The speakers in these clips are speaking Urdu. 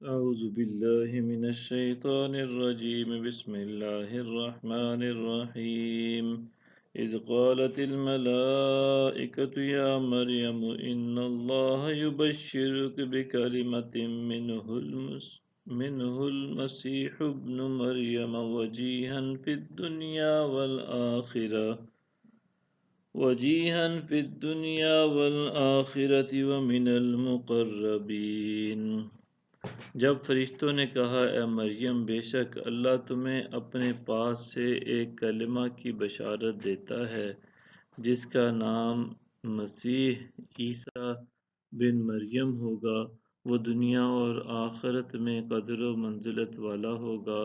أعوذ بالله من الشيطان الرجيم بسم الله الرحمن الرحيم إذ قالت الملائكة يا مريم إن الله يبشرك بكلمة منه المسيح ابن مريم وجيها في الدنيا والآخرة ومن المقربين۔ جب فرشتوں نے کہا اے مریم بے شک اللہ تمہیں اپنے پاس سے ایک کلمہ کی بشارت دیتا ہے جس کا نام مسیح عیسیٰ بن مریم ہوگا، وہ دنیا اور آخرت میں قدر و منزلت والا ہوگا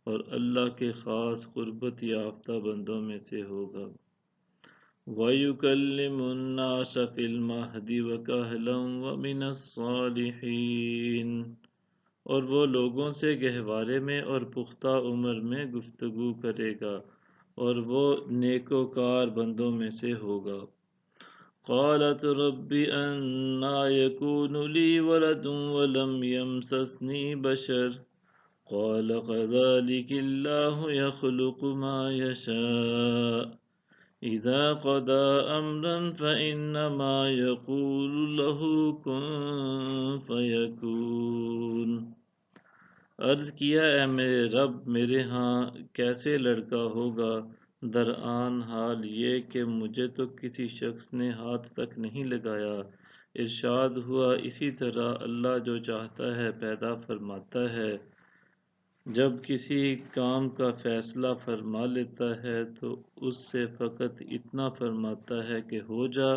اور اللہ کے خاص قربت یافتہ بندوں میں سے ہوگا۔ وَيُكَلِّمُ النَّاسَ فِي الْمَهْدِ وَكَهْلًا وَمِنَ الصَّالِحِينَ، اور وہ لوگوں سے گہوارے میں اور پختہ عمر میں گفتگو کرے گا اور وہ نیکوکار بندوں میں سے ہوگا۔ قالت رب أنا يكون لي ولد ولم يمسسني بشر قال كذلك الله يخلق ما يشاء إذا قضى أمرا فإنما يقول له كن فيكون۔ عرض کیا اے میرے رب میرے ہاں کیسے لڑکا ہوگا، درآن حال یہ کہ مجھے تو کسی شخص نے ہاتھ تک نہیں لگایا۔ ارشاد ہوا اسی طرح اللہ جو چاہتا ہے پیدا فرماتا ہے، جب کسی کام کا فیصلہ فرما لیتا ہے تو اس سے فقط اتنا فرماتا ہے کہ ہو جا،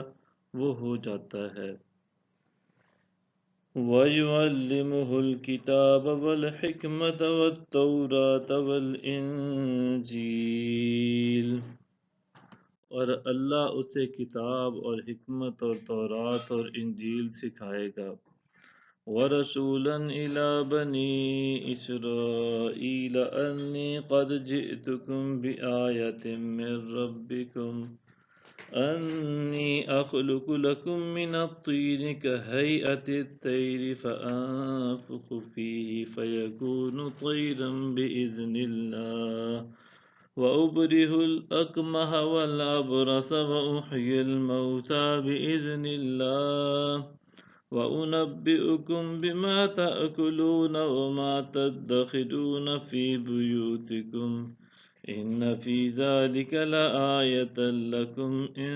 وہ ہو جاتا ہے۔ وَيُعَلِّمُهُ الْكِتَابَ وَالْحِكْمَةَ وَالتَّوْرَاةَ وَالْإِنْجِيلَ، اور اللہ اسے کتاب اور حکمت اور تورات اور انجیل سکھائے گا۔ وَرَسُولًا إِلَى بَنِي إِسْرَائِيلَ أَنِّي قَدْ جِئْتُكُمْ بِآيَةٍ مِّن رَّبِّكُمْ أَنِّي أَخْلُقُ لَكُم مِّنَ الطِّينِ كَهَيْئَةِ الطَّيْرِ فَأَنفُخُ فِيهِ فَيَكُونُ طَيْرًا بِإِذْنِ اللَّهِ وَأُبْرِئُ الْأَكْمَحَ وَالْأَبْرَصَ وَأُحْيِي الْمَوْتَىٰ بِإِذْنِ اللَّهِ وَأُنَبِّئُكُم بِمَا تَأْكُلُونَ وَمَا تَدَّخِرُونَ فِي بُيُوتِكُمْ إِنَّ فِي ذَلِكَ لَآيَةً لَكُمْ إِن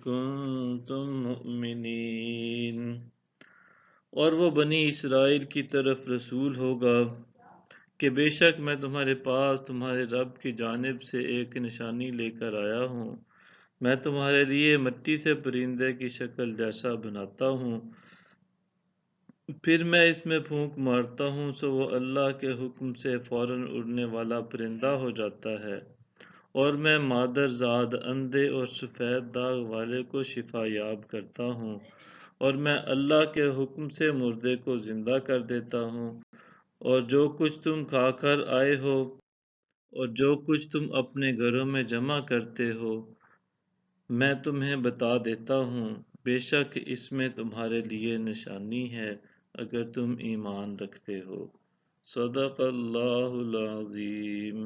كُنتُم مُّؤْمِنِينَ۔ اور وہ بنی اسرائیل کی طرف رسول ہوگا کہ بے شک میں تمہارے پاس تمہارے رب کی جانب سے ایک نشانی لے کر آیا ہوں۔ میں تمہارے لیے مٹی سے پرندے کی شکل جیسا بناتا ہوں، پھر میں اس میں پھونک مارتا ہوں سو وہ اللہ کے حکم سے فوراً اڑنے والا پرندہ ہو جاتا ہے، اور میں مادر زاد اندھے اور سفید داغ والے کو شفا یاب کرتا ہوں، اور میں اللہ کے حکم سے مردے کو زندہ کر دیتا ہوں، اور جو کچھ تم کھا کر آئے ہو اور جو کچھ تم اپنے گھروں میں جمع کرتے ہو میں تمہیں بتا دیتا ہوں، بے شک اس میں تمہارے لیے نشانی ہے اگر تم ایمان رکھتے ہو۔ صدق اللہ العظیم۔